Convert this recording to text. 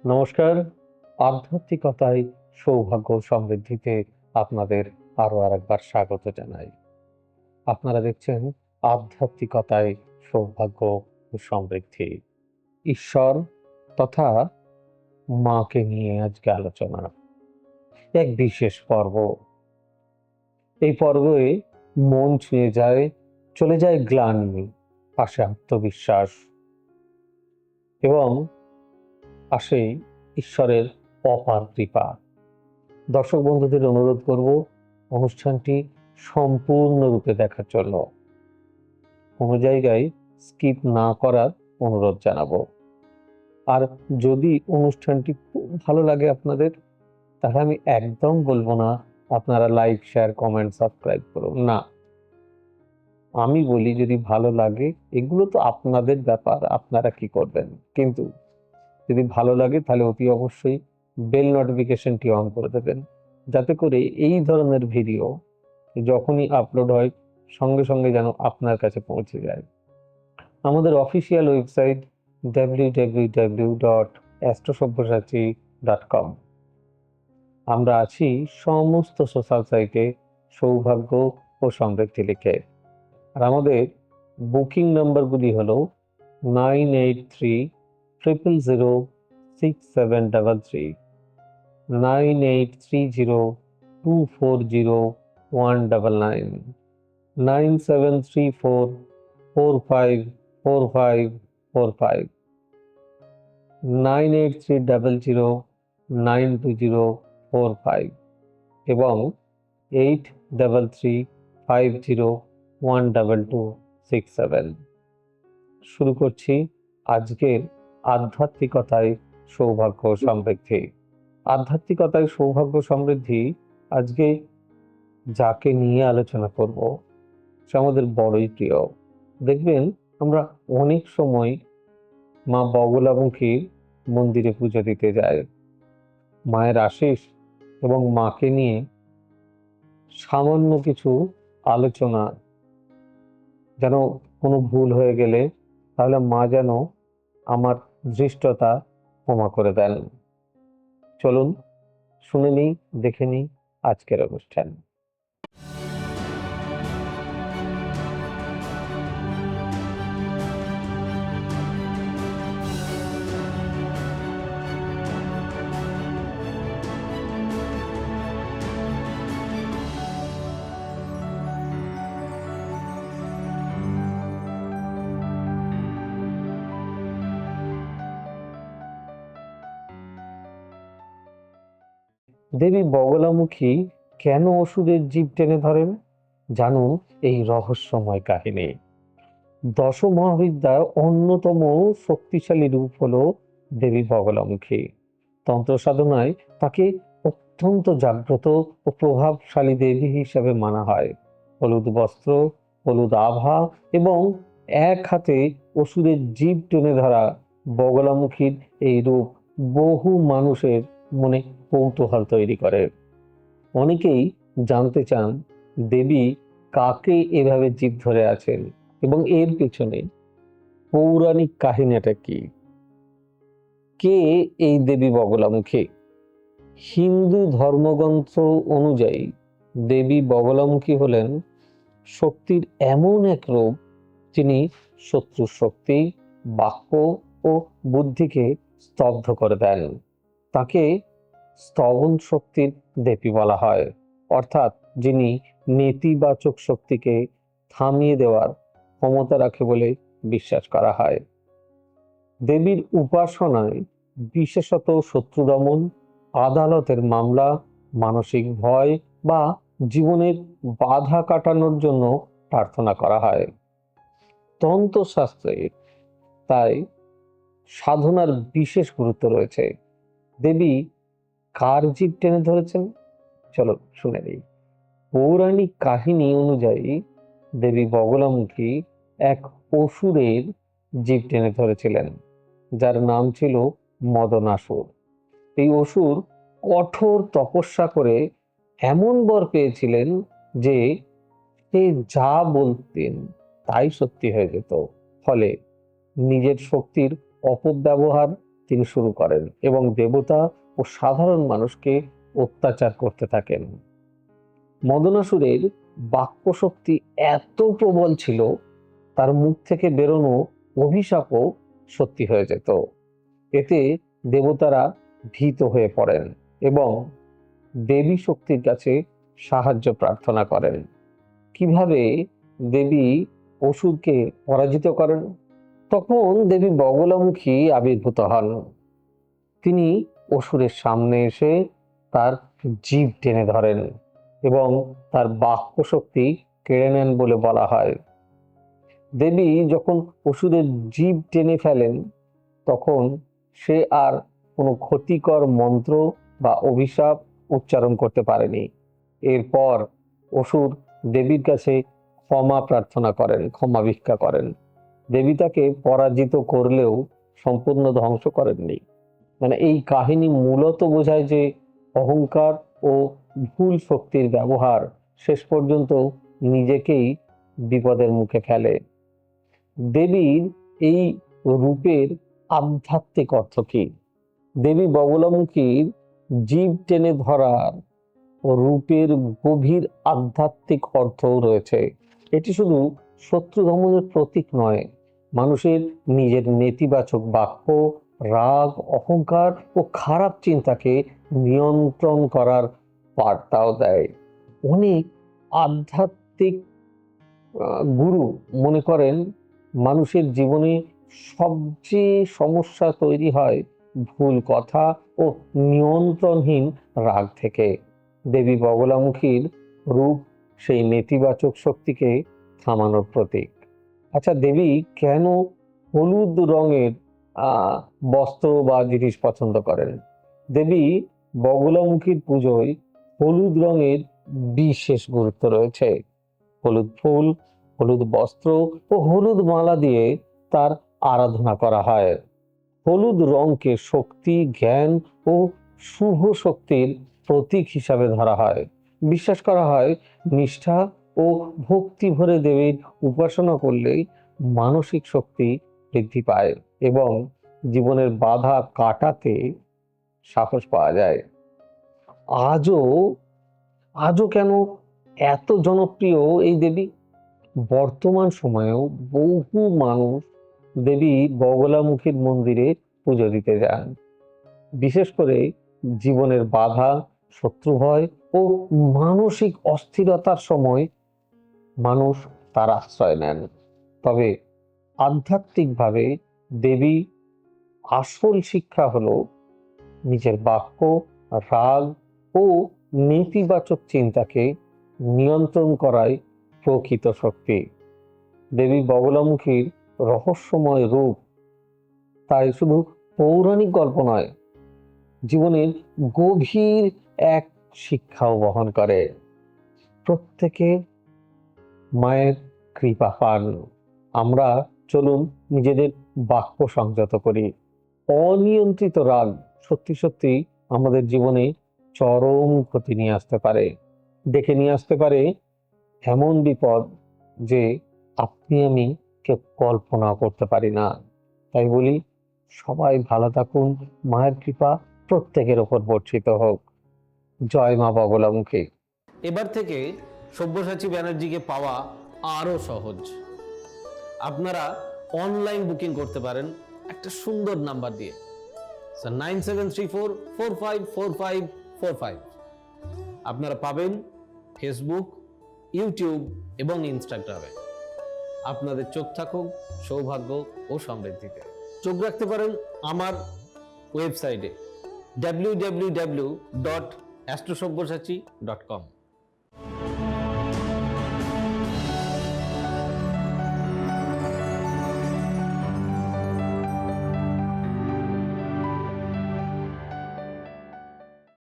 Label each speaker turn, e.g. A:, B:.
A: নমস্কার। আধ্যাত্মিকতায় সৌভাগ্য সমৃদ্ধিতে আপনাদের আরো আরেকবার স্বাগত জানাই। আপনারা দেখছেন আধ্যাত্মিকতায় সৌভাগ্য ও সমৃদ্ধি। ঈশ্বর তথা মাকে নিয়ে আজকে আলোচনা। এক বিশেষ পর্ব। এই পর্বে মন ছুঁয়ে যায়, চলে যায় গ্লানি, আসে আত্মবিশ্বাস এবং আসে ঈশ্বরের অপার কৃপা। দর্শক বন্ধুদের অনুরোধ করব অনুষ্ঠানটি সম্পূর্ণরূপে দেখার জন্য। কোনো জায়গায় স্কিপ না করার অনুরোধ জানাবো। আর যদি অনুষ্ঠানটি খুব ভালো লাগে আপনাদের, তাহলে আমি একদম বলবো না আপনারা লাইক, শেয়ার, কমেন্ট, সাবস্ক্রাইব করুন না। আমি বলি যদি ভালো লাগে, এগুলো তো আপনাদের ব্যাপার, আপনারা কি করবেন। কিন্তু যদি ভালো লাগে তাহলে অতি অবশ্যই বেল নোটিফিকেশনটি অন করে দেবেন, যাতে করে এই ধরনের ভিডিও যখনই আপলোড হয় সঙ্গে সঙ্গে যেন আপনার কাছে পৌঁছে যায়। আমাদের অফিসিয়াল ওয়েবসাইট www.astrosavyasati.com। আমরা আছি সমস্ত সোশ্যাল সাইটে সৌভাগ্য ও সমৃদ্ধি লিখে। আর আমাদের বুকিং নাম্বারগুলি হলো 9830006733, 9830240199, 9734454545, 9830092045 এবং 8335012267। শুরু করছি আজকের আধ্যাত্মিকতায় সৌভাগ্য সমৃদ্ধি। আধ্যাত্মিকতায় সৌভাগ্য সমৃদ্ধি আজকে যাকে নিয়ে আলোচনা করব সে আমাদের বড়ই প্রিয়। দেখবেন আমরা অনেক সময় মা বগলামুখীর মন্দিরে পুজো দিতে যায়। মায়ের আশীষ এবং মাকে নিয়ে সামান্য কিছু আলোচনা, যেন কোনো ভুল হয়ে গেলে তাহলে মা যেন আমার ধৃষ্টতা ক্ষমা করে দেন। চলুন শুনে নিই, দেখে নিই আজকের অনুষ্ঠান। দেবী বগলামুখী কেন অসুরের জীব টেনে ধরেন, জানুন এই রহস্যময় কাহিনী। দশ মহাবিদ্যার অন্যতম শক্তিশালী রূপ হলো দেবী বগলামুখী। তন্ত্র সাধনায় তাকে অত্যন্ত জাগ্রত ও প্রভাবশালী দেবী হিসেবে মানা হয়। হলুদ বস্ত্র, হলুদ আভা এবং এক হাতে অসুরের জীব টেনে ধরা বগলামুখীর এই রূপ বহু মানুষের মনে কৌতূহল তৈরি করে। অনেকেই জানতে চান দেবী কাকে এভাবে জীব ধরে আছেন এবং এর পেছনে পৌরাণিক কাহিনীটা কি। কে এই দেবী বগলামুখী? হিন্দু ধর্মগ্রন্থ অনুযায়ী দেবী বগলামুখী হলেন শক্তির এমন এক রূপ যিনি শত্রুর শক্তি, বাক্য ও বুদ্ধিকে স্তব্ধ করে দেন। তাকে স্তবন শক্তির দেবী বলা হয়, অর্থাৎ যিনি নেতিবাচক শক্তিকে থামিয়ে দেওয়ার ক্ষমতা রাখে বলে বিশ্বাস করা হয়। দেবীর উপাসনায় বিশেষত শত্রু দমন, আদালতের মামলা, মানসিক ভয় বা জীবনের বাধা কাটানোর জন্য প্রার্থনা করা হয়। তন্ত্রশাস্ত্রে তাই সাধনার বিশেষ গুরুত্ব রয়েছে। দেবী কার জীব টেনে ধরেছেন, চলো শুনে নিই। পৌরাণিক কাহিনী অনুযায়ী দেবী বগলামুখী এক অসুরের জীব টেনে ধরেছিলেন, যার নাম ছিল মদনাসুর। এই অসুর কঠোর তপস্যা করে এমন বর পেয়েছিলেন যে সে যা বলতেন তাই সত্যি হয়ে যেত। ফলে নিজের শক্তির অপব্যবহার তিনি শুরু করেন এবং দেবতা ও সাধারণ মানুষকে অত্যাচার করতে থাকেন। মদনাসুরের বাক্য শক্তি এত প্রবল ছিল, তার মুখ থেকে বেরোনো অভিশাপও সত্যি হয়ে যেত। এতে দেবতারা ভীত হয়ে পড়েন এবং দেবী শক্তির কাছে সাহায্য প্রার্থনা করেন। কিভাবে দেবী অসুরকে পরাজিত করেন? তখন দেবী বগলামুখী আবির্ভূত হন। তিনি অসুরের সামনে এসে তার জিভ টেনে ধরেন এবং তার বাক্য শক্তি কেড়ে নেন বলে বলা হয়। দেবী যখন অসুরের জিভ টেনে ফেলেন, তখন সে আর কোনো ক্ষতিকর মন্ত্র বা অভিশাপ উচ্চারণ করতে পারেনি। এরপর অসুর দেবীর কাছে ক্ষমা প্রার্থনা করেন, ক্ষমা ভিক্ষা করেন। দেবী তাকে পরাজিত করলেও সম্পূর্ণ ধ্বংস করেননি। মানে এই কাহিনী মূলত বোঝায় যে অহংকার ও ভুল শক্তির ব্যবহার শেষ পর্যন্ত নিজেকেই বিপদের মুখে ফেলে। দেবীর এই রূপের আধ্যাত্মিক অর্থ কি? দেবী বগলামুখীর জীব টেনে ধরার রূপের গভীর আধ্যাত্মিক অর্থও রয়েছে। এটি শুধু শত্রু দমনের প্রতীক নয়, মানুষের নিজের নেতিবাচক বাক্য, রাগ, অহংকার ও খারাপ চিন্তাকে নিয়ন্ত্রণ করার বার্তাও দেয়। অনেক আধ্যাত্মিক গুরু মনে করেন মানুষের জীবনে সবচেয়ে সমস্যা তৈরি হয় ভুল কথা ও নিয়ন্ত্রণহীন রাগ থেকে। দেবী বগলামুখীর রূপ সেই নেতিবাচক শক্তিকে থামানোর প্রতীক। আচ্ছা, দেবী কেন হলুদ রঙের বস্ত্র বা জিনিস পছন্দ করেন? দেবী বগলামুখীর পুজোয় হলুদ রঙের বিশেষ গুরুত্ব রয়েছে। হলুদ ফুল, হলুদ বস্ত্র ও হলুদ মালা দিয়ে তার আরাধনা করা হয়। হলুদ রঙকে শক্তি, জ্ঞান ও শুভ শক্তির প্রতীক হিসাবে ধরা হয়। বিশ্বাস করা হয় নিষ্ঠা ও ভক্তি ভরে দেবীর উপাসনা করলে মানসিক শক্তি বৃদ্ধি পায় এবং জীবনের বাধা কাটাতে সাহস পাওয়া যায়। আজও আজও কেন এত জনপ্রিয় এই দেবী? বর্তমান সময়েও বহু মানুষ দেবী বগলামুখীর মন্দিরে পুজো দিতে যান। বিশেষ করে জীবনের বাধা, শত্রু ভয় ও মানসিক অস্থিরতার সময় মানুষ তার আশ্রয় নেন। তবে আধ্যাত্মিকভাবে দেবী আসল শিক্ষা হলো নিজের বাক্য, রাগ ও নেতিবাচক চিন্তাকে নিয়ন্ত্রণ করাই প্রকৃত শক্তি। দেবী বগলামুখীর রহস্যময় রূপ তাই শুধু পৌরাণিক গল্প নয়, জীবনের গভীর এক শিক্ষাও বহন করে। প্রত্যেকে মায়ের কৃপা পান। আমরা চলুন নিজেদের বাক্য সংযত করি। অনিয়ন্ত্রিত রাগ সত্যি সত্যি আমাদের জীবনে চরম ক্ষতি নিয়ে আসতে পারে, ডেকে নিয়ে আসতে পারে এমন বিপদ যে আপনি আমি কেউ কল্পনা করতে পারি না। তাই বলি, সবাই ভালো থাকুন, মায়ের কৃপা প্রত্যেকের ওপর বর্ষিত হোক। জয় মা বগলামুখী।
B: এবার থেকে সব্যসাচী ব্যানার্জিকে পাওয়া আরো সহজ। আপনারা অনলাইন বুকিং করতে পারেন একটা সুন্দর নাম্বার দিয়ে, 9734454545। আপনারা পাবেন ফেসবুক, ইউটিউব এবং ইনস্টাগ্রামে। আপনাদের চোখ থাকুক সৌভাগ্য ও সমৃদ্ধিতে। চোখ রাখতে পারেন আমার ওয়েবসাইটে www.astrosabbyasachi.com।